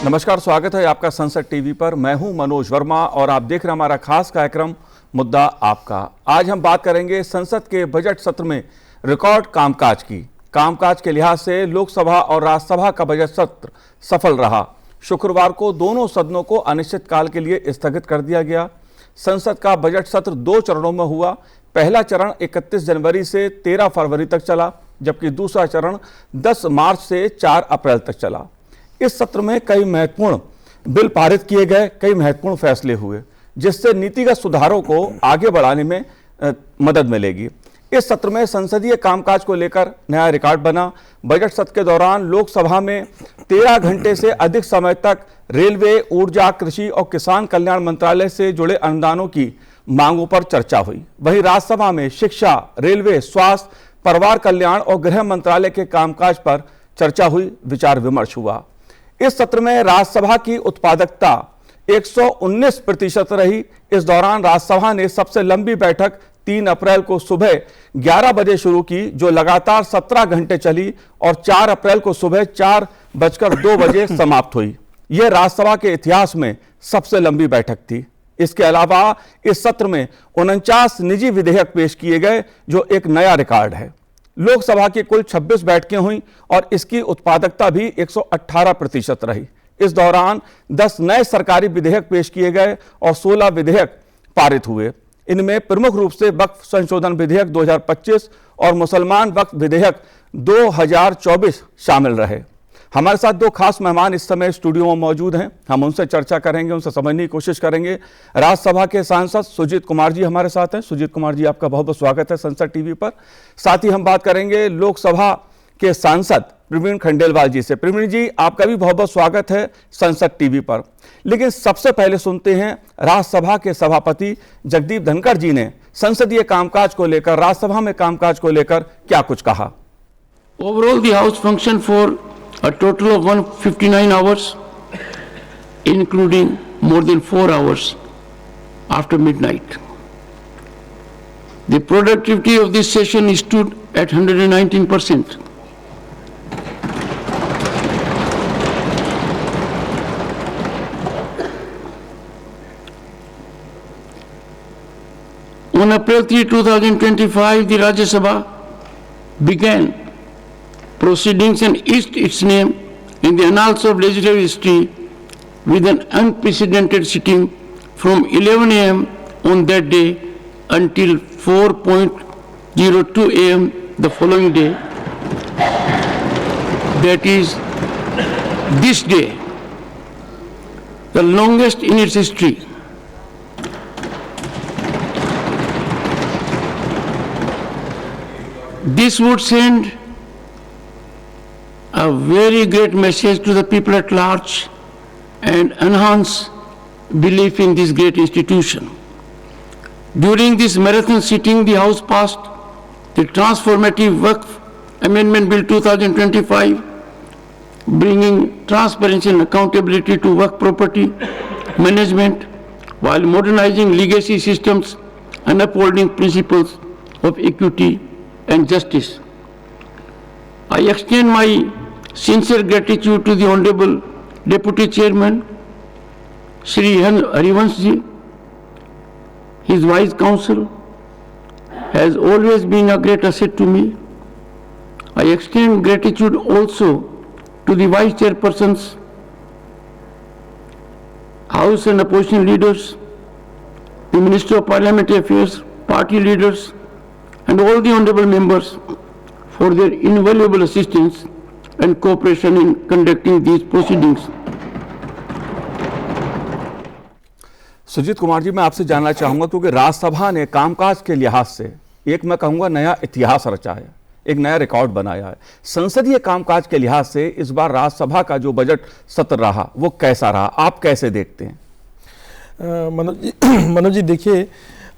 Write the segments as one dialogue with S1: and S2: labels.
S1: नमस्कार, स्वागत है आपका संसद टीवी पर। मैं हूं मनोज वर्मा और आप देख रहे हैं हमारा खास कार्यक्रम मुद्दा आपका। आज हम बात करेंगे संसद के बजट सत्र में रिकॉर्ड कामकाज की। कामकाज के लिहाज से लोकसभा और राज्यसभा का बजट सत्र सफल रहा। शुक्रवार को दोनों सदनों को अनिश्चितकाल के लिए स्थगित कर दिया गया। संसद का बजट सत्र 2 चरणों में हुआ। पहला चरण 31 जनवरी से 13 फरवरी तक चला, जबकि दूसरा चरण 10 मार्च से 4 अप्रैल तक चला। इस सत्र में कई महत्वपूर्ण बिल पारित किए गए, कई महत्वपूर्ण फैसले हुए, जिससे नीतिगत सुधारों को आगे बढ़ाने में मदद मिलेगी। इस सत्र में संसदीय कामकाज को लेकर नया रिकॉर्ड बना। बजट सत्र के दौरान लोकसभा में 13 घंटे से अधिक समय तक रेलवे, ऊर्जा, कृषि और किसान कल्याण मंत्रालय से जुड़े अनुदानों की मांगों पर चर्चा हुई। वहीं राज्यसभा में शिक्षा, रेलवे, स्वास्थ्य, परिवार कल्याण और गृह मंत्रालय के कामकाज पर चर्चा हुई, विचार विमर्श हुआ। इस सत्र में राज्यसभा की उत्पादकता 119% रही। इस दौरान राज्यसभा ने सबसे लंबी बैठक 3 अप्रैल को सुबह 11 बजे शुरू की, जो लगातार 17 घंटे चली और 4 अप्रैल को सुबह 4:02 बजे समाप्त हुई। यह राज्यसभा के इतिहास में सबसे लंबी बैठक थी। इसके अलावा इस सत्र में 49 निजी विधेयक पेश किए गए, जो एक नया रिकॉर्ड है। लोकसभा की कुल 26 बैठकें हुई और इसकी उत्पादकता भी 118% रही। इस दौरान 10 नए सरकारी विधेयक पेश किए गए और 16 विधेयक पारित हुए। इनमें प्रमुख रूप से वक्फ संशोधन विधेयक 2025 और मुसलमान वक्फ विधेयक 2024 शामिल रहे। हमारे साथ 2 खास मेहमान इस समय स्टूडियो में मौजूद हैं। हम उनसे चर्चा करेंगे, उनसे समझने की कोशिश करेंगे। राज्यसभा के सांसद सुजीत कुमार जी हमारे साथ हैं। सुजीत कुमार जी, आपका बहुत बहुत स्वागत है संसद टीवी पर। साथ ही हम बात करेंगे लोकसभा के सांसद प्रवीण खंडेलवाल जी से। प्रवीण जी, आपका भी बहुत बहुत स्वागत है संसद टीवी पर। लेकिन सबसे पहले सुनते हैं राज्यसभा के सभापति जगदीप धनखड़ जी ने संसदीय कामकाज को लेकर, राज्यसभा में कामकाज को लेकर क्या कुछ कहा।
S2: Overall the house function for a total of 159 hours, including more than 4 hours after midnight. The productivity of this session stood at 119%. On April 3, 2025, the Rajya Sabha began proceedings and etched its name in the annals of legislative history with an unprecedented sitting from 11 a.m. on that day until 4:02 a.m. the following day. That is this day, the longest in its history. This would send a very great message to the people at large and enhance belief in this great institution. During this marathon sitting, the House passed the transformative Waqf Amendment Bill 2025, bringing transparency and accountability to Waqf property management while modernizing legacy systems and upholding principles of equity and justice. I extend my sincere gratitude to the Honorable Deputy Chairman, Shri Harivansh Ji. His wise counsel has always been a great asset to me. I extend gratitude also to the Vice Chairpersons, House and Opposition leaders, the Minister of Parliamentary Affairs, party leaders, and all the honorable members for their invaluable assistance and cooperation in conducting these proceedings.
S1: Sujit Kumar ji, मैं आपसे जानना चाहूंगा, क्योंकि राज्यसभा ने कामकाज के लिहाज से एक, मैं कहूंगा, नया इतिहास रचा है, एक नया रिकॉर्ड बनाया है। संसदीय कामकाज के लिहाज से इस बार राज्यसभा का जो बजट सत्र रहा वो कैसा रहा, आप कैसे देखते हैं?
S3: मनोज जी, देखिए,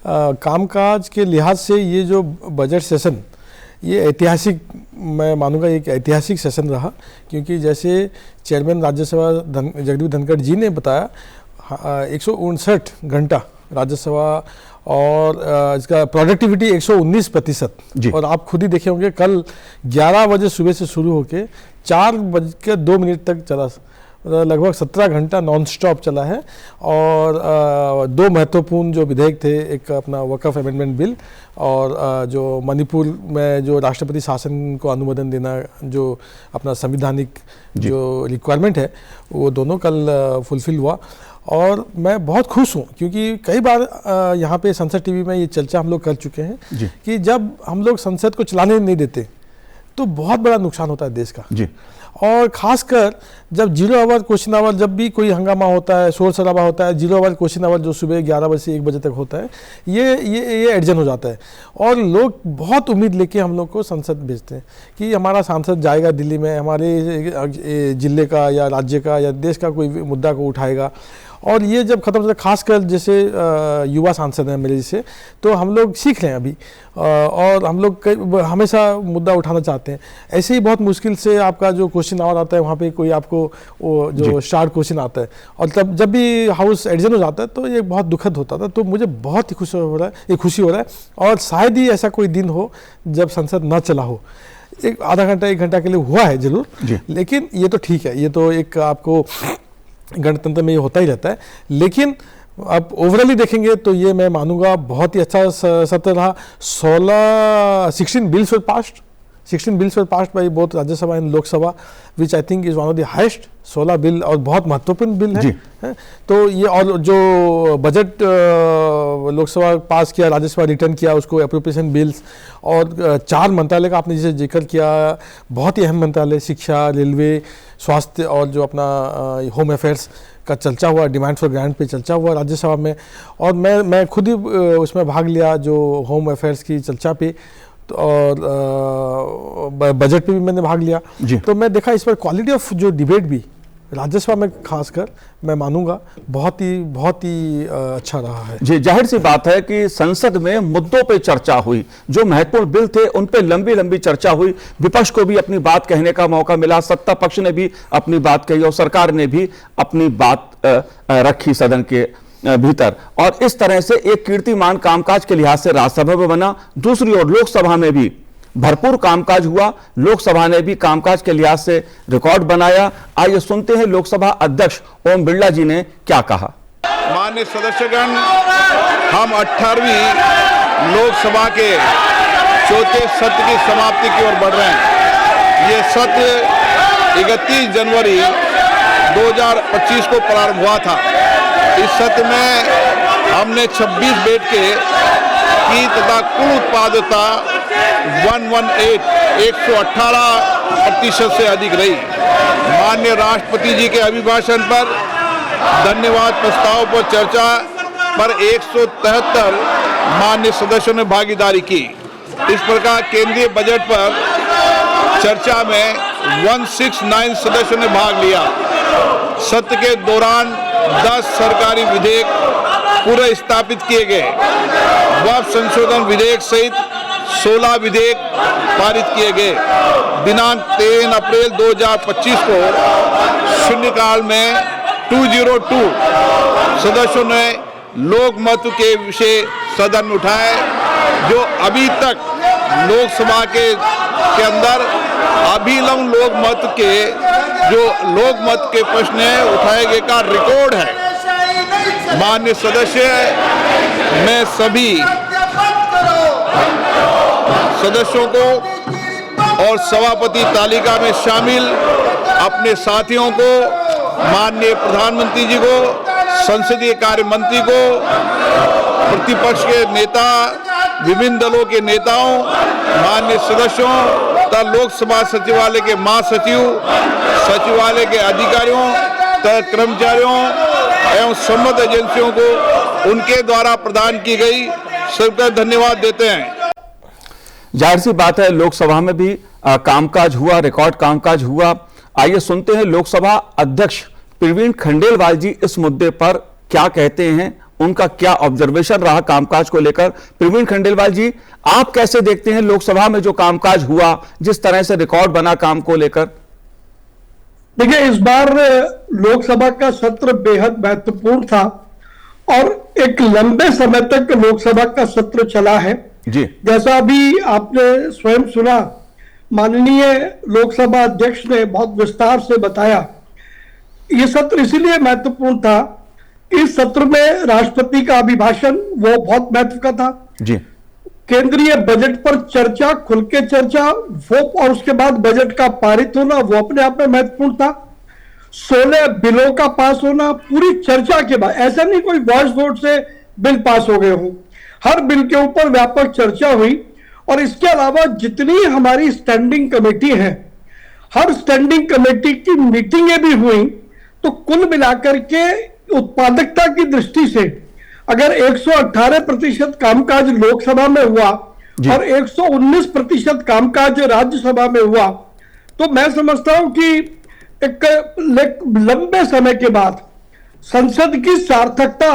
S3: कामकाज के लिहाज से ये जो बजट सेशन, ये ऐतिहासिक, मैं मानूंगा एक ऐतिहासिक सेशन रहा, क्योंकि जैसे चेयरमैन राज्यसभा जगदीप धनखड़ जी ने बताया, 159 घंटा राज्यसभा और इसका प्रोडक्टिविटी 119%। और आप खुद ही देखे होंगे, कल 11 बजे सुबह से शुरू होकर 4:02 तक चला। लगभग 17 घंटा नॉन स्टॉप चला है और दो महत्वपूर्ण जो विधेयक थे, एक अपना वक्फ अमेंडमेंट बिल और जो मणिपुर में जो राष्ट्रपति शासन को अनुमोदन देना जो अपना संविधानिक जो रिक्वायरमेंट है, वो दोनों कल फुलफिल हुआ। और मैं बहुत खुश हूँ क्योंकि कई बार यहाँ पे संसद टीवी में ये चर्चा हम लोग कर चुके हैं कि जब हम लोग संसद को चलाने नहीं देते तो बहुत बड़ा नुकसान होता है देश का जी। और ख़ासकर जब 0 आवर क्वेश्चन आवर, जब भी कोई हंगामा होता है, शोर शराबा होता है, 0 आवर क्वेश्चन आवर जो सुबह 11 बजे से 1 बजे तक होता है, ये एडजन हो जाता है और लोग बहुत उम्मीद लेके हम लोग को संसद भेजते हैं कि हमारा सांसद जाएगा दिल्ली में, हमारे ज़िले का या राज्य का या देश का कोई मुद्दा को उठाएगा। और ये जब ख़त्म होता है, खासकर जैसे युवा सांसद हैं मेरे जैसे, तो हम लोग सीख रहे हैं अभी और हम लोग हमेशा मुद्दा उठाना चाहते हैं। ऐसे ही बहुत मुश्किल से आपका जो क्वेश्चन आवर आता है, वहाँ पे कोई आपको वो जो स्टार्ट क्वेश्चन आता है और तब जब भी हाउस एडजन हो जाता है तो ये बहुत दुखद होता था। तो मुझे बहुत ही खुशी हो रहा है और शायद ही ऐसा कोई दिन हो जब संसद न चला हो। एक आधा घंटा 1 घंटा के लिए हुआ है जरूर, लेकिन ये तो ठीक है, ये तो एक आपको गणतंत्र में ये होता ही रहता है। लेकिन अब ओवरऑली देखेंगे तो ये मैं मानूंगा बहुत ही अच्छा सत्र रहा। 16 bills were passed, 16 bills were passed by both Rajya Sabha and Lok Sabha, which I think is one of the highest 16 bill और बहुत महत्वपूर्ण बिल है। तो ये और जो बजट लोकसभा पास किया, राज्यसभा रिटर्न किया उसको, एप्रोप्रिएशन बिल्स और 4 मंत्रालय का आपने जैसे जिक्र किया, बहुत ही अहम मंत्रालय, शिक्षा, रेलवे, स्वास्थ्य और जो अपना होम अफेयर्स का चर्चा हुआ, डिमांड फॉर ग्रांट पे चर्चा हुआ राज्यसभा में। और मैं खुद ही उसमें भाग लिया जो होम अफेयर्स की चर्चा पे, और बजट पे भी मैंने भाग लिया। तो मैं देखा इस पर क्वालिटी ऑफ जो डिबेट भी राज्यसभा में खासकर मैं मानूंगा बहुत ही अच्छा रहा है
S1: जी। जाहिर सी बात है कि संसद में मुद्दों पे चर्चा हुई, जो महत्वपूर्ण बिल थे उन पे लंबी चर्चा हुई, विपक्ष को भी अपनी बात कहने का मौका मिला, सत्ता पक्ष ने भी अपनी बात कही और सरकार ने भी अपनी बात रखी सदन के भीतर। और इस तरह से एक कीर्तिमान कामकाज के लिहाज से राज्यसभा में बना। दूसरी ओर लोकसभा में भी भरपूर कामकाज हुआ, लोकसभा ने भी कामकाज के लिहाज से रिकॉर्ड बनाया। आइए सुनते हैं लोकसभा अध्यक्ष ओम बिरला जी ने क्या कहा।
S4: माननीय सदस्यगण, हम 18वीं लोकसभा के चौथे सत्र की समाप्ति की ओर बढ़ रहे हैं। ये सत्र 31 जनवरी 2025 को प्रारंभ हुआ था। इस सत्र में हमने 26 बैठकें की तथा कुल उत्पादकता 118% से अधिक रही। माननीय राष्ट्रपति जी के अभिभाषण पर धन्यवाद प्रस्ताव पर चर्चा पर 173 माननीय सदस्यों ने भागीदारी की। इस प्रकार केंद्रीय बजट पर चर्चा में 169 सदस्यों ने भाग लिया। सत्र के दौरान 10 सरकारी विधेयक पूरे स्थापित किए गए। वक्फ संशोधन विधेयक सहित 16 विधेयक पारित किए गए। दिनांक 3 अप्रैल 2025 को शून्यकाल में 202 सदस्यों ने लोकमत के विषय सदन में उठाए, जो अभी तक लोकसभा के अंदर अभिलंब लोकमत के प्रश्न उठाए गए का रिकॉर्ड है। माननीय सदस्य, मैं सभी सदस्यों को और सभापति तालिका में शामिल अपने साथियों को, माननीय प्रधानमंत्री जी को, संसदीय कार्य मंत्री को, प्रतिपक्ष के नेता, विभिन्न दलों के नेताओं, माननीय सदस्यों तथा लोकसभा सचिवालय के महासचिव, सचिवालय के अधिकारियों तथा कर्मचारियों एवं संबद्ध एजेंसियों को उनके द्वारा प्रदान की गई सबका धन्यवाद देते हैं।
S1: जाहिर सी बात है लोकसभा में भी कामकाज हुआ, रिकॉर्ड कामकाज हुआ। आइए सुनते हैं लोकसभा अध्यक्ष प्रवीण खंडेलवाल जी इस मुद्दे पर क्या कहते हैं, उनका क्या ऑब्जर्वेशन रहा कामकाज को लेकर। प्रवीण खंडेलवाल जी, आप कैसे देखते हैं लोकसभा में जो कामकाज हुआ, जिस तरह से रिकॉर्ड बना काम को लेकर?
S5: देखिए, इस बार लोकसभा का सत्र बेहद महत्वपूर्ण था और एक लंबे समय तक लोकसभा का सत्र चला है
S1: जी।
S5: जैसा अभी आपने स्वयं सुना, माननीय लोकसभा अध्यक्ष ने बहुत विस्तार से बताया ये सत्र इसलिए महत्वपूर्ण था, इस सत्र में राष्ट्रपति का अभिभाषण वो बहुत महत्व का था।
S1: जी।
S5: केंद्रीय बजट पर चर्चा, खुल के चर्चा, वो और उसके बाद बजट का पारित होना वो अपने आप में महत्वपूर्ण था। 16 बिलों का पास होना पूरी चर्चा के बाद, ऐसा नहीं कोई वॉइस वोट से बिल पास हो गए हो, हर बिल के ऊपर व्यापक चर्चा हुई। और इसके अलावा जितनी हमारी स्टैंडिंग कमेटी है, हर स्टैंडिंग कमेटी की मीटिंगें भी हुई। तो कुल मिलाकर के उत्पादकता की दृष्टि से अगर 118% कामकाज लोकसभा में हुआ और 119% कामकाज राज्यसभा में हुआ, तो मैं समझता हूं कि एक लंबे समय के बाद संसद की सार्थकता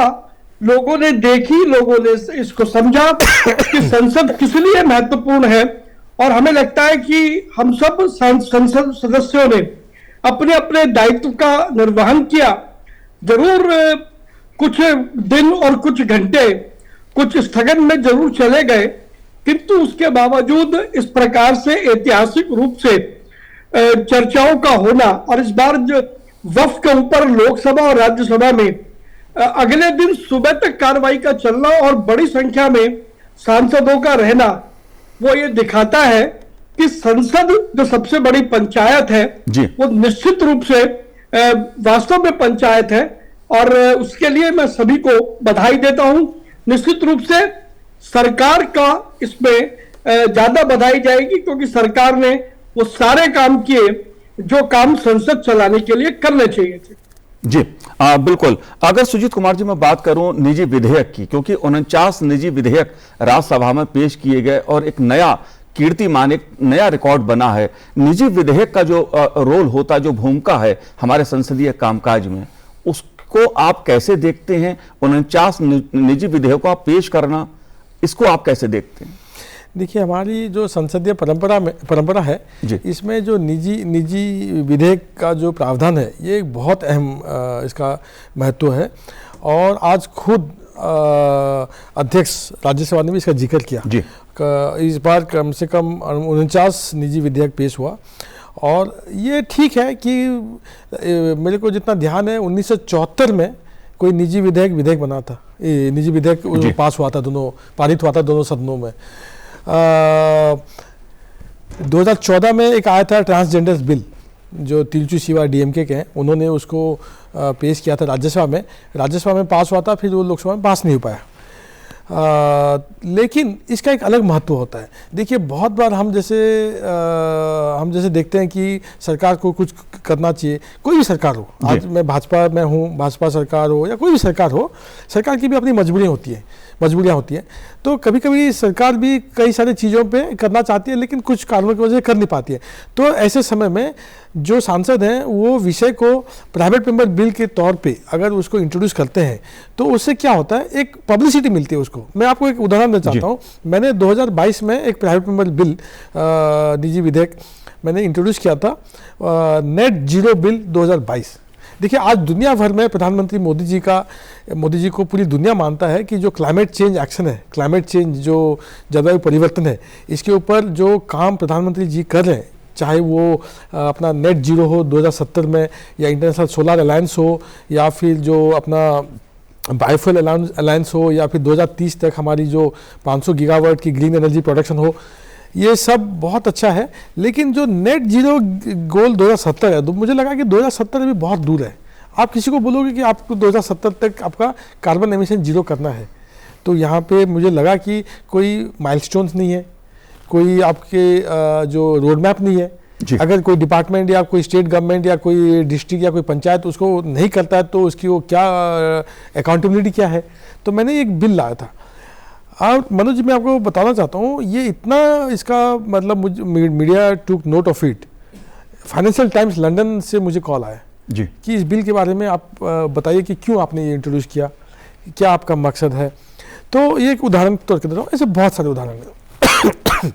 S5: लोगों ने देखी, लोगों ने इसको समझा कि संसद किस लिए महत्वपूर्ण है। और हमें लगता है कि हम सब संसद सदस्यों ने अपने अपने दायित्व का निर्वहन किया। जरूर कुछ दिन और कुछ घंटे कुछ स्थगन में जरूर चले गए, किंतु उसके बावजूद इस प्रकार से ऐतिहासिक रूप से चर्चाओं का होना, और इस बार जो वफ्द के ऊपर लोकसभा और राज्यसभा में अगले दिन सुबह तक कार्रवाई का चलना और बड़ी संख्या में सांसदों का रहना, वो ये दिखाता है कि संसद जो सबसे बड़ी पंचायत है वो निश्चित रूप से वास्तव में पंचायत है। और उसके लिए मैं सभी को बधाई देता हूं। निश्चित रूप से सरकार का इसमें ज्यादा बधाई जाएगी, क्योंकि सरकार ने वो सारे काम किए जो काम संसद चलाने के लिए करने चाहिए थे।
S1: जी बिल्कुल। अगर सुजीत कुमार जी मैं बात करूं निजी विधेयक की, क्योंकि 49 निजी विधेयक राज्यसभा में पेश किए गए और एक नया कीर्तिमान, एक नया रिकॉर्ड बना है। निजी विधेयक का जो रोल होता, जो भूमिका है हमारे संसदीय कामकाज में, उसको आप कैसे देखते हैं? 49 निजी विधेयकों का पेश करना, इसको आप कैसे देखते हैं?
S3: देखिए, हमारी जो संसदीय परंपरा है, इसमें जो निजी विधेयक का जो प्रावधान है, ये एक बहुत अहम इसका महत्व है। और आज खुद अध्यक्ष राज्यसभा ने भी इसका जिक्र किया। इस बार कम से कम 49 निजी विधेयक पेश हुआ। और ये ठीक है कि मेरे को जितना ध्यान है 1974 में कोई निजी विधेयक बना था, निजी विधेयक पास हुआ था, दोनों पारित हुआ था दोनों सदनों में। 2014 में एक आया था ट्रांसजेंडर्स बिल, जो तिलचू सिवा डीएमके के हैं, उन्होंने उसको पेश किया था राज्यसभा में पास हुआ था, फिर वो लोकसभा में पास नहीं हो पाया। लेकिन इसका एक अलग महत्व होता है। देखिए, बहुत बार हम जैसे देखते हैं कि सरकार को कुछ करना चाहिए, कोई भी सरकार हो, आज मैं भाजपा में हूँ, भाजपा सरकार हो या कोई भी सरकार हो, सरकार की भी अपनी मजबूरियाँ होती हैं। तो कभी कभी सरकार भी कई सारी चीज़ों पे करना चाहती है, लेकिन कुछ कारणों की वजह से कर नहीं पाती है। तो ऐसे समय में जो सांसद हैं वो विषय को प्राइवेट मेंबर बिल के तौर पे अगर उसको इंट्रोड्यूस करते हैं, तो उससे क्या होता है, एक पब्लिसिटी मिलती है उसको। मैं आपको एक उदाहरण देना चाहता हूँ। मैंने 2022 में एक प्राइवेट मेंबर बिल, निजी विधेयक मैंने इंट्रोड्यूस किया था, नेट जीरो बिल 2022। देखिए, आज दुनिया भर में प्रधानमंत्री मोदी जी को पूरी दुनिया मानता है कि जो क्लाइमेट चेंज एक्शन है, क्लाइमेट चेंज जो जलवायु परिवर्तन है, इसके ऊपर जो काम प्रधानमंत्री जी कर रहे हैं, चाहे वो अपना नेट जीरो हो 2070 में, या इंटरनेशनल सोलर अलायंस हो, या फिर जो अपना बायोफ्यूल अलायंस हो, या फिर 2030 तक हमारी जो 500 गीगावाट की ग्रीन एनर्जी प्रोडक्शन हो, ये सब बहुत अच्छा है। लेकिन जो नेट जीरो गोल 2070 है, तो मुझे लगा कि 2070 अभी बहुत दूर है। आप किसी को बोलोगे कि आपको 2070 तक आपका कार्बन एमिशन जीरो करना है, तो यहाँ पे मुझे लगा कि कोई माइलस्टोन्स नहीं है, कोई आपके जो रोड मैप नहीं है। अगर कोई डिपार्टमेंट या कोई स्टेट गवर्नमेंट या कोई डिस्ट्रिक्ट या कोई पंचायत उसको नहीं करता है, तो उसकी वो क्या अकाउंटेबिलिटी क्या है। तो मैंने एक बिल लाया था। और मनोज जी, मैं आपको बताना चाहता हूँ, ये इतना इसका मतलब media took note of it. Financial times London से मुझे कॉल आया कि इस बिल के बारे में आप बताइए कि क्यों आपने ये इंट्रोड्यूस किया, क्या आपका मकसद है। तो ये एक उदाहरण तौर पर दे रहा हूँ, ऐसे बहुत सारे उदाहरण हैं।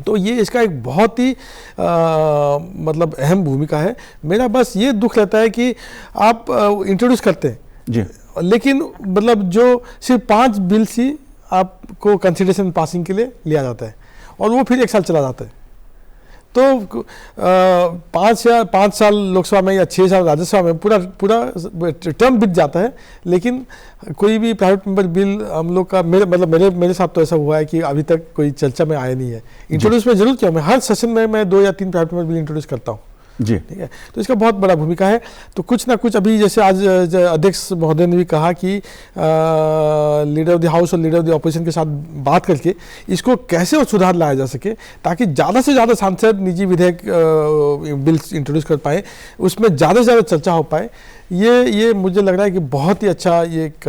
S3: तो ये इसका एक बहुत ही मतलब अहम भूमिका है। मेरा बस ये दुख रहता है कि आप इंट्रोड्यूस करते हैं लेकिन मतलब जो सिर्फ 5 बिल ही आपको कंसिडरेशन पासिंग के लिए लिया जाता है, और वो फिर 1 साल चला जाता है। तो 5 साल लोकसभा में या 6 साल राज्यसभा में पूरा टर्म बीत जाता है, लेकिन कोई भी प्राइवेट मेंबर बिल हम लोग का मेरे साथ तो ऐसा हुआ है कि अभी तक कोई चर्चा में आया नहीं है। इंट्रोड्यूस में जरूर किया, मैं हर सेशन में मैं 2 या 3 प्राइवेट मेंबर बिल इंट्रोड्यूस करता हूँ
S1: जी।
S3: ठीक है, तो इसका बहुत बड़ा भूमिका है। तो कुछ ना कुछ अभी जैसे आज अध्यक्ष महोदय ने भी कहा कि लीडर ऑफ द हाउस और लीडर ऑफ द ऑपोजिशन के साथ बात करके इसको कैसे और सुधार लाया जा सके ताकि ज़्यादा से ज़्यादा सांसद निजी विधेयक बिल इंट्रोड्यूस कर पाए, उसमें ज़्यादा से ज़्यादा चर्चा हो पाए। ये मुझे लग रहा है कि बहुत ही अच्छा ये एक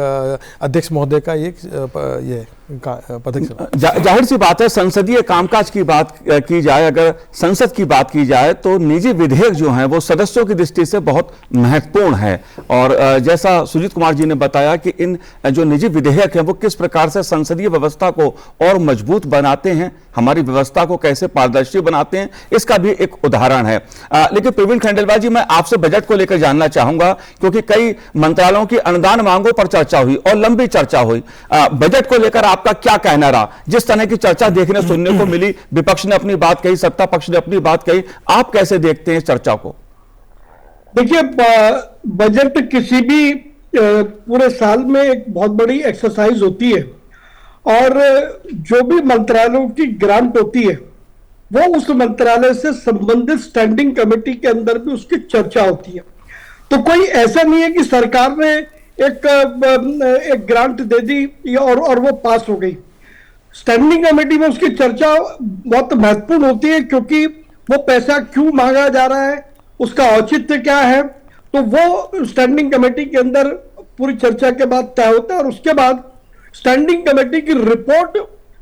S3: अध्यक्ष महोदय का ये पदक।
S1: जाहिर सी बात है, संसदीय कामकाज की बात की जाए, अगर संसद की बात की जाए तो निजी विधेयक जो हैं वो सदस्यों की दृष्टि से बहुत महत्वपूर्ण है। और जैसा सुजीत कुमार जी ने बताया कि इन जो निजी विधेयक हैं वो किस प्रकार से संसदीय व्यवस्था को और मजबूत बनाते हैं, हमारी व्यवस्था को कैसे पारदर्शी बनाते हैं, इसका भी एक उदाहरण है। लेकिन प्रवीण खंडेलवाल जी, मैं आपसे बजट को लेकर जानना चाहूंगा, क्योंकि कई मंत्रालयों की अनुदान मांगों पर चर्चा हुई और लंबी चर्चा हुई। बजट को लेकर आपका क्या कहना रहा? जिस तरह की चर्चा देखने सुनने को मिली, विपक्ष ने अपनी बात कही, सत्ता पक्ष ने अपनी बात कही, आप कैसे देखते हैं इस चर्चा को?
S5: देखिए, बजट किसी भी पूरे साल में एक बहुत बड़ी एक्सरसाइज होती है और जो भी मंत्रालयों की ग्रांट होती है वो उस मंत्रालय से संबंधित स्टैंडिंग कमेटी के अंदर भी उसकी चर्चा होती है। तो कोई ऐसा नहीं है कि सरकार ने एक ग्रांट दे दी और वो पास हो गई। स्टैंडिंग कमेटी में उसकी चर्चा बहुत महत्वपूर्ण होती है, क्योंकि वो पैसा क्यों मांगा जा रहा है, उसका औचित्य क्या है, तो वो स्टैंडिंग कमेटी के अंदर पूरी चर्चा के बाद तय होता है और उसके बाद स्टैंडिंग कमेटी की रिपोर्ट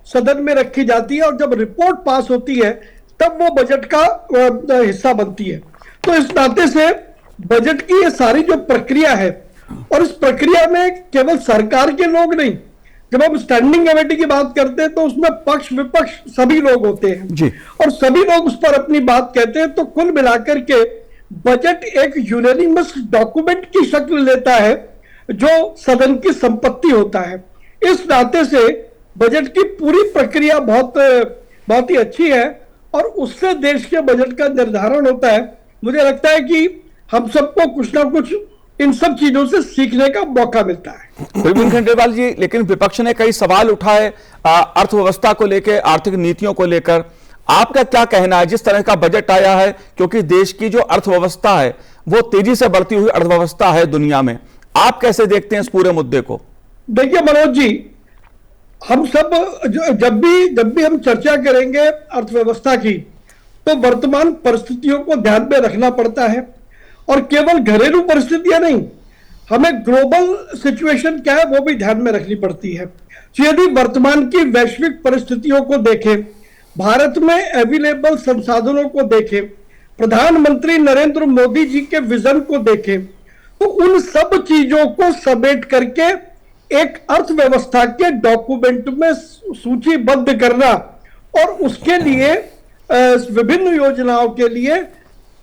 S5: सदन में रखी जाती है और जब रिपोर्ट पास होती है तब वो बजट का हिस्सा बनती है। तो इस नाते से बजट की ये सारी जो प्रक्रिया है, और इस प्रक्रिया में केवल सरकार के लोग नहीं, जब हम स्टैंडिंग कमेटी की बात करते हैं तो उसमें पक्ष विपक्ष सभी लोग होते हैं
S1: जी।
S5: और सभी लोग उस पर अपनी बात कहते हैं। तो कुल मिलाकर के बजट एक यूनानिमस डॉक्यूमेंट की शक्ल लेता है जो सदन की संपत्ति होता है। इस नाते से बजट की पूरी प्रक्रिया बहुत ही अच्छी है और उससे देश के बजट का निर्धारण होता है। मुझे लगता है कि हम सबको कुछ ना कुछ इन सब चीजों से सीखने का मौका मिलता है।
S1: प्रवीण खंडेलवाल जी, लेकिन विपक्ष ने कई सवाल उठाए अर्थव्यवस्था को लेकर, आर्थिक नीतियों को लेकर, आपका क्या कहना है जिस तरह का बजट आया है? क्योंकि देश की जो अर्थव्यवस्था है वो तेजी से बढ़ती हुई अर्थव्यवस्था है दुनिया में, आप कैसे देखते हैं इस पूरे मुद्दे को?
S5: देखिए मनोज जी, हम सब जब भी हम चर्चा करेंगे अर्थव्यवस्था की तो वर्तमान परिस्थितियों को ध्यान में रखना पड़ता है और केवल घरेलू परिस्थितियां नहीं, हमें ग्लोबल सिचुएशन क्या है वो भी ध्यान में रखनी पड़ती है। तो यदि वर्तमान की वैश्विक परिस्थितियों को देखें, भारत में अवेलेबल संसाधनों को देखें, प्रधानमंत्री नरेंद्र मोदी जी के विजन को देखें, तो उन सब चीजों को समेट करके एक अर्थव्यवस्था के डॉक्यूमेंट में सूचीबद्ध करना और उसके लिए विभिन्न योजनाओं के लिए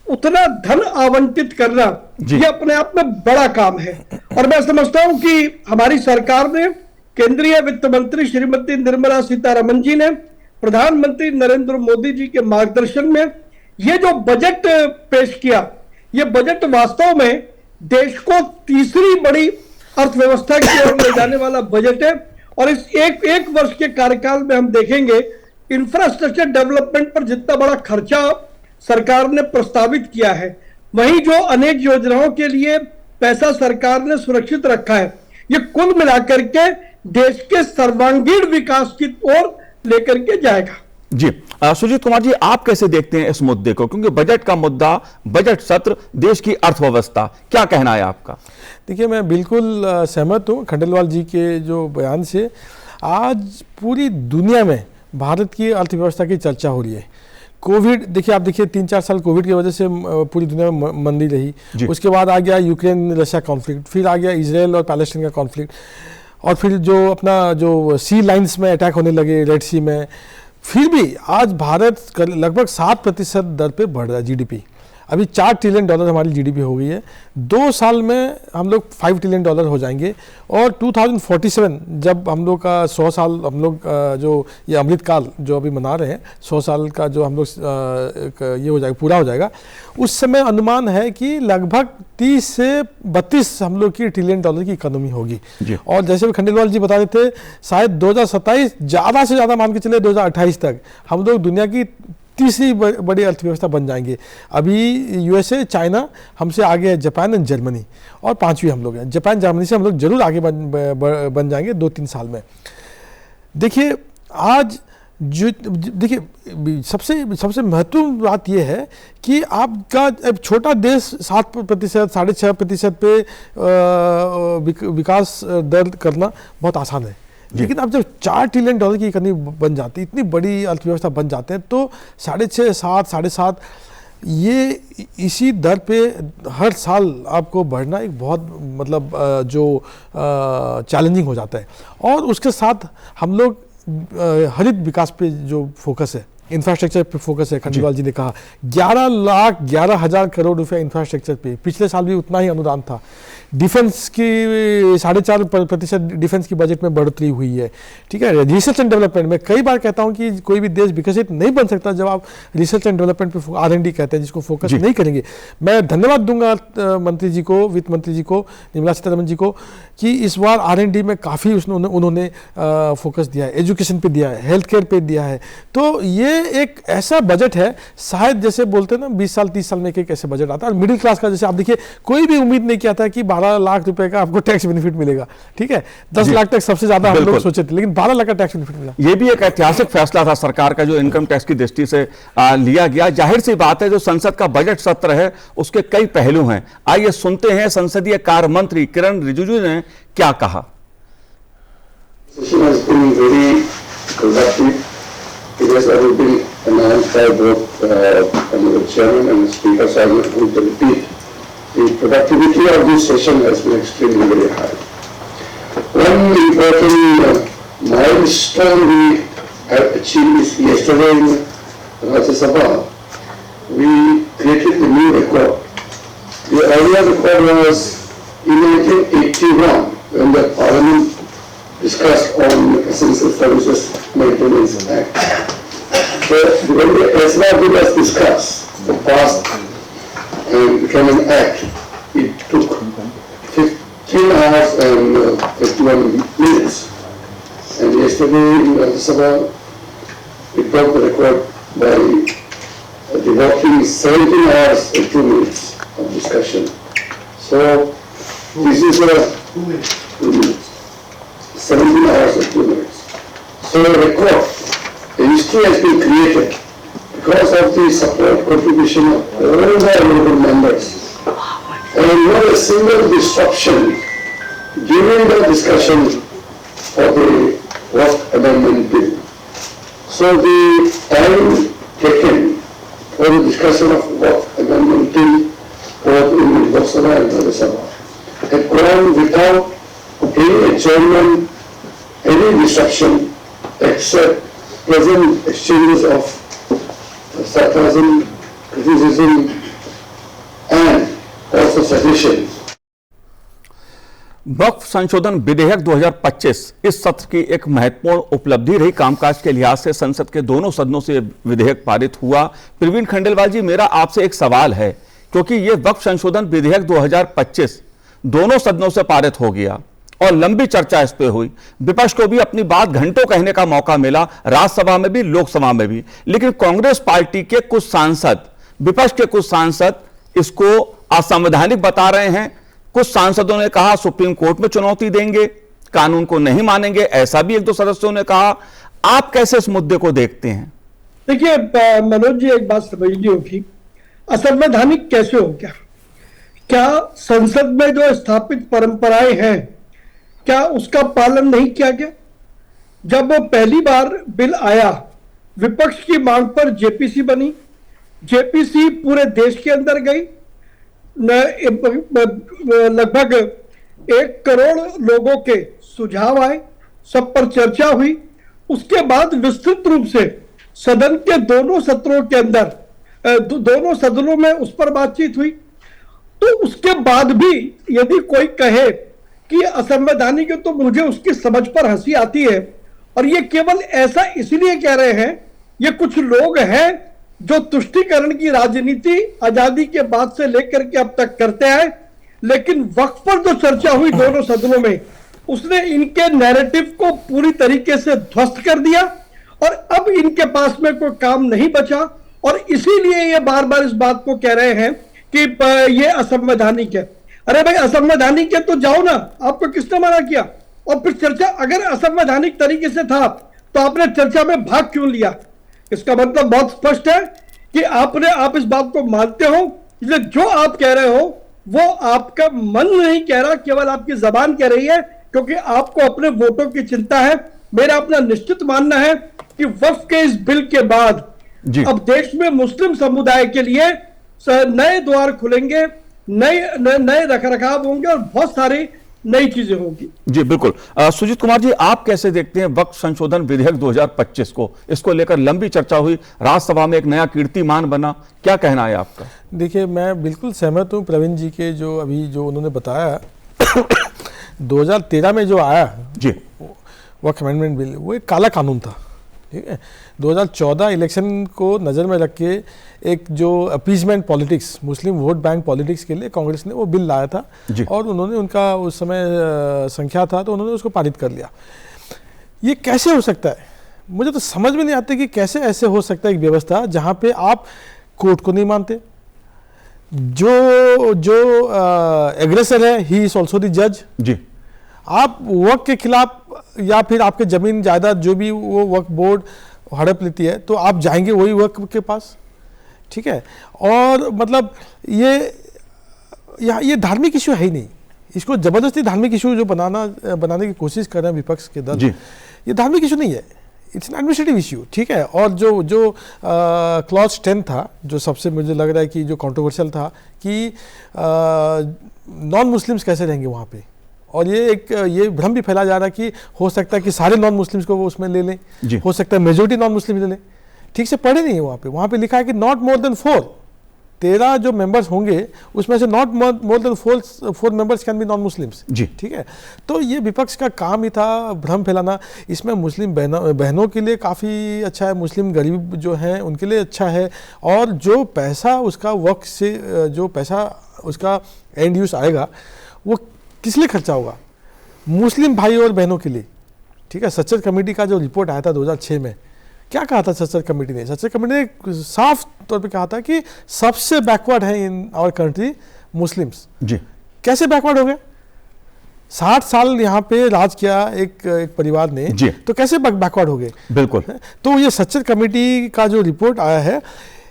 S5: उतना धन आवंटित करना, ये अपने आप में बड़ा काम है। और मैं समझता हूं कि हमारी सरकार ने, केंद्रीय वित्त मंत्री श्रीमती निर्मला सीतारमण जी ने प्रधानमंत्री नरेंद्र मोदी जी के मार्गदर्शन में ये जो बजट पेश किया, ये बजट वास्तव में देश को तीसरी बड़ी अर्थव्यवस्था की ओर ले जाने वाला बजट है। और इस एक वर्ष के कार्यकाल में हम देखेंगे इंफ्रास्ट्रक्चर डेवलपमेंट पर जितना बड़ा खर्चा सरकार ने प्रस्तावित किया है, वहीं जो अनेक योजनाओं के लिए पैसा सरकार ने सुरक्षित रखा है, ये कुल मिलाकर के देश के सर्वांगीण विकास की ओर लेकर के जाएगा।
S1: जी, सुजीत कुमार जी, आप कैसे देखते हैं इस मुद्दे को? क्योंकि बजट का मुद्दा, बजट सत्र, देश की अर्थव्यवस्था, क्या कहना है आपका?
S3: देखिए, मैं बिल्कुल सहमत हूँ खंडेलवाल जी के जो बयान से। आज पूरी दुनिया में भारत की अर्थव्यवस्था की चर्चा हो रही है। कोविड, देखिए आप देखिए 3-4 साल कोविड की वजह से पूरी दुनिया में मंदी रही, उसके बाद आ गया यूक्रेन रशिया कॉन्फ्लिक्ट, फिर आ गया इजराइल और पैलेस्टाइन का कॉन्फ्लिक्ट, और फिर जो अपना जो सी लाइन्स में अटैक होने लगे रेड सी में। फिर भी आज भारत लगभग 7% दर पे बढ़ रहा है जीडीपी। अभी $4 ट्रिलियन हमारी जीडीपी हो गई है। 2 साल में हम लोग $5 ट्रिलियन हो जाएंगे और 2047 जब हम लोग का 100 साल, हम लोग जो ये अमृत काल जो अभी मना रहे हैं, 100 साल का जो हम लोग ये हो जाएगा, पूरा हो जाएगा, उस समय अनुमान है कि लगभग 30 से 32 हम लोग की $1 ट्रिलियन की इकोनॉमी होगी। और जैसे खंडेलवाल जी बता रहे थे, शायद 2027 ज़्यादा से ज़्यादा मान के चले 2028 तक हम लोग दुनिया की तीसरी बड़ी अर्थव्यवस्था बन जाएंगे। अभी यूएसए, चाइना हमसे आगे है, जापान एंड जर्मनी, और 5वीं हम लोग हैं। जापान जर्मनी से हम लोग जरूर आगे बन जाएंगे 2-3 साल में। देखिए आज जो देखिए सबसे महत्वपूर्ण बात यह है कि आपका अब छोटा देश 7%, 6.5% पे विकास दर करना बहुत आसान है, लेकिन अब जब $4 ट्रिलियन की इकोनॉमी बन जाती है, इतनी बड़ी अर्थव्यवस्था बन जाते हैं, तो 6.5, 7.5 ये इसी दर पे हर साल आपको बढ़ना एक बहुत मतलब जो चैलेंजिंग हो जाता है। और उसके साथ हम लोग हरित विकास पे जो फोकस है, इंफ्रास्ट्रक्चर पे फोकस है, खंडेलवाल जी ने कहा 11,11,000 करोड़ रुपया इंफ्रास्ट्रक्चर पे, पिछले साल भी उतना ही अनुदान था। डिफेंस की 4.5% डिफेंस की बजट में बढ़ोतरी हुई है, ठीक है। रिसर्च एंड डेवलपमेंट में कई बार कहता हूं कि कोई भी देश विकसित नहीं बन सकता जब आप रिसर्च एंड डेवलपमेंट पे R&D कहते हैं, जिसको फोकस नहीं करेंगे। मैं धन्यवाद दूंगा मंत्री जी को, वित्त मंत्री जी को, निर्मला सीतारमण जी को, कि इस बार R&D में काफ़ी उन्होंने फोकस दिया है, एजुकेशन पे दिया है, हेल्थ केयर पे दिया है। तो ये एक ऐसा बजट है, शायद जैसे बोलते हैं ना 20 साल 30 साल में एक ऐसे बजट आता है। और मिडिल क्लास का जैसे आप देखिए, कोई भी उम्मीद नहीं किया था कि 12 लाख रुपए का आपको टैक्स बेनिफिट मिलेगा, ठीक है। 10 लाख तक सबसे ज्यादा हम लोग सोचे थे, लेकिन 12 लाख का टैक्स बेनिफिट मिला।
S1: ये भी एक ऐतिहासिक फैसला था सरकार का, जो इनकम टैक्स की दृष्टि से लिया गया। जाहिर सी बात है, जो संसद का बजट सत्र है उसके कई पहलू हैं। आइए सुनते हैं संसदीय कार्य मंत्री किरण रिजिजू ने क्या कहा।
S6: It has already been announced by both the chairman and the speaker, so I am not going to repeat. The productivity of this session has been extremely very high. One important milestone we have achieved is yesterday in Rajya Sabha. We created the new record. The earlier record was in 1981 when the Parliament discussed on Essential Services Maintenance Act. So when the ESMA bill was discussed, the passed and became an act, it took 15 hours and 51 minutes. And yesterday in Rajya Sabha, we broke the record by devoting 17 hours and 2 minutes of discussion. So this is a 2 minutes. 17 hours and 2 minutes. So a record, a history has been created because of the support contribution of all the honorable members. And not a single disruption during the discussion of the work amendment bill. So the time taken for the discussion of work amendment bill both in Lok Sabha and Rajya Sabha had gone without any adjournment, any disruption, except present exchanges of sarcasm, criticism, and also suggestions.
S1: वक्फ संशोधन विधेयक 2025 इस सत्र की एक महत्वपूर्ण उपलब्धि रही। कामकाज के लिहाज से संसद के दोनों सदनों से विधेयक पारित हुआ। प्रवीण खंडेलवाल जी, मेरा आपसे एक सवाल है, क्योंकि ये वक्फ संशोधन विधेयक 2025 दोनों सदनों से पारित हो गया और लंबी चर्चा इस पे हुई, विपक्ष को भी अपनी बात घंटों कहने का मौका मिला, राज्यसभा में भी लोकसभा में भी। लेकिन कांग्रेस पार्टी के कुछ सांसद, विपक्ष के कुछ सांसद इसको असंवैधानिक बता रहे हैं। कुछ सांसदों ने कहा सुप्रीम कोर्ट में चुनौती देंगे, कानून को नहीं मानेंगे, ऐसा भी 1-2 सदस्यों ने कहा। आप कैसे इस मुद्दे को देखते हैं?
S5: देखिए मनोज जी, एक बात समझनी होगी, असंवैधानिक कैसे हो गया? क्या संसद में जो स्थापित परंपराएं हैं, क्या उसका पालन नहीं किया गया? जब पहली बार बिल आया, विपक्ष की मांग पर जेपीसी बनी, जेपीसी पूरे देश के अंदर गई, लगभग 1 करोड़ लोगों के सुझाव आए, सब पर चर्चा हुई। उसके बाद विस्तृत रूप से सदन के दोनों सत्रों के अंदर दोनों सदनों में उस पर बातचीत हुई। तो उसके बाद भी यदि कोई कहे कि असंवैधानिक है तो मुझे उसकी समझ पर हंसी आती है। और ये केवल ऐसा इसलिए कह रहे हैं, ये कुछ लोग हैं जो तुष्टीकरण की राजनीति आजादी के बाद से लेकर के अब तक करते हैं, लेकिन वक्फ पर जो चर्चा हुई दोनों सदनों में, उसने इनके नैरेटिव को पूरी तरीके से ध्वस्त कर दिया और अब इनके पास में कोई काम नहीं बचा। और इसीलिए ये बार बार इस बात को कह रहे हैं कि ये असंवैधानिक है। अरे भाई, असंवैधानिक है तो जाओ ना, आपको किसने मना किया? और फिर चर्चा अगर असंवैधानिक तरीके से था तो आपने चर्चा में भाग क्यों लिया? इसका मतलब बहुत स्पष्ट है कि आप इस बात को मानते हो, इसलिए जो आप कह रहे हो वो आपका मन नहीं कह रहा, केवल आपकी जबान कह रही है, क्योंकि आपको अपने वोटों की चिंता है। मेरा अपना निश्चित मानना है कि वक्फ के इस बिल के बाद अब देश में मुस्लिम समुदाय के लिए नए द्वार खुलेंगे, नए रखरखाव होंगे और बहुत सारी नई चीजें होंगी।
S1: जी बिल्कुल। सुजीत कुमार जी, आप कैसे देखते हैं वक्फ संशोधन विधेयक 2025 को? इसको लेकर लंबी चर्चा हुई, राज्यसभा में एक नया कीर्तिमान बना, क्या कहना है आपका?
S3: देखिए, मैं बिल्कुल सहमत हूँ प्रवीण जी के जो उन्होंने बताया। 2013 में जो आया
S1: जी
S3: वक्फ अमेंडमेंट बिल, वो एक काला कानून था, ठीक है। 2014 इलेक्शन को नज़र में रख के एक जो अपीजमेंट पॉलिटिक्स, मुस्लिम वोट बैंक पॉलिटिक्स के लिए कांग्रेस ने वो बिल लाया था और उन्होंने, उनका उस समय संख्या था तो उन्होंने उसको पारित कर लिया। ये कैसे हो सकता है? मुझे तो समझ में नहीं आता कि कैसे ऐसे हो सकता है एक व्यवस्था जहाँ पे आप कोर्ट को नहीं मानते, जो एग्रेसर है ही इज ऑल्सो द जज
S1: जी,
S3: आप वक्फ के खिलाफ या फिर आपके जमीन जायदाद जो भी वो वक्फ बोर्ड हड़प लेती है तो आप जाएंगे वही वक्फ के पास, ठीक है। और मतलब ये धार्मिक इशू है ही नहीं, इसको जबरदस्ती धार्मिक इशू जो बनाने की कोशिश कर रहे हैं विपक्ष के दल, ये धार्मिक इशू नहीं है, इट्स एन एडमिनिस्ट्रेटिव इशू, ठीक है। और जो क्लॉज 10 था, जो सबसे मुझे लग रहा है कि जो कंट्रोवर्शियल था कि नॉन मुस्लिम्स कैसे रहेंगे वहाँ पे, और ये भ्रम भी फैला जा रहा है कि हो सकता है कि सारे नॉन मुस्लिम्स को वो उसमें ले लें, हो सकता है मेजोरिटी नॉन मुस्लिम ले लें। ठीक से पढ़े नहीं है वहाँ पे लिखा है कि नॉट मोर देन 4, 13 जो मेंबर्स होंगे उसमें से not more than 4 members can be non Muslims, ठीक है। तो ये विपक्ष का काम ही था भ्रम फैलाना। इसमें मुस्लिम बहनों के लिए काफ़ी अच्छा है, मुस्लिम गरीब जो हैं उनके लिए अच्छा है, और जो पैसा उसका वक्फ से जो पैसा उसका एंड यूज आएगा वो किस लिए खर्चा होगा? मुस्लिम भाई और बहनों के लिए, ठीक है। सच्चर कमेटी का जो रिपोर्ट आया था 2006 में, क्या कहा था सच्चर कमेटी ने? सच्चर कमेटी ने साफ तौर पे कहा था कि सबसे बैकवर्ड है इन आवर कंट्री मुस्लिम्स।
S1: जी,
S3: कैसे बैकवर्ड हो गए? 60 साल यहाँ पे राज किया एक परिवार ने, तो कैसे बैकवर्ड हो गए? बिल्कुल। तो ये सच्चर कमेटी का जो रिपोर्ट आया है,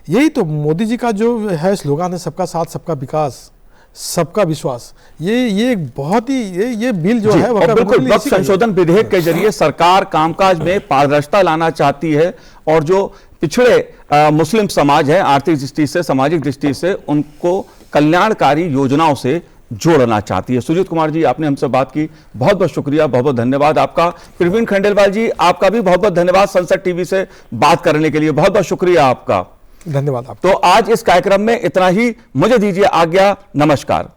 S3: यही तो मोदी जी का जो है स्लोगन है, सबका साथ सबका विकास सबका विश्वास। ये एक बहुत ही ये बिल जो है
S1: बिल्कुल वक्फ संशोधन विधेयक के जरिए सरकार कामकाज में पारदर्शिता लाना चाहती है, और जो पिछड़े मुस्लिम समाज है आर्थिक दृष्टि से, सामाजिक दृष्टि से, उनको कल्याणकारी योजनाओं से जोड़ना चाहती है। सुजीत कुमार जी, आपने हमसे बात की, बहुत बहुत शुक्रिया, बहुत बहुत धन्यवाद आपका। प्रवीण खंडेलवाल जी, आपका भी बहुत बहुत धन्यवाद संसद टीवी से बात करने के लिए, बहुत बहुत शुक्रिया आपका।
S3: धन्यवाद आप।
S1: तो आज इस कार्यक्रम में इतना ही, मुझे दीजिए आज्ञा, नमस्कार।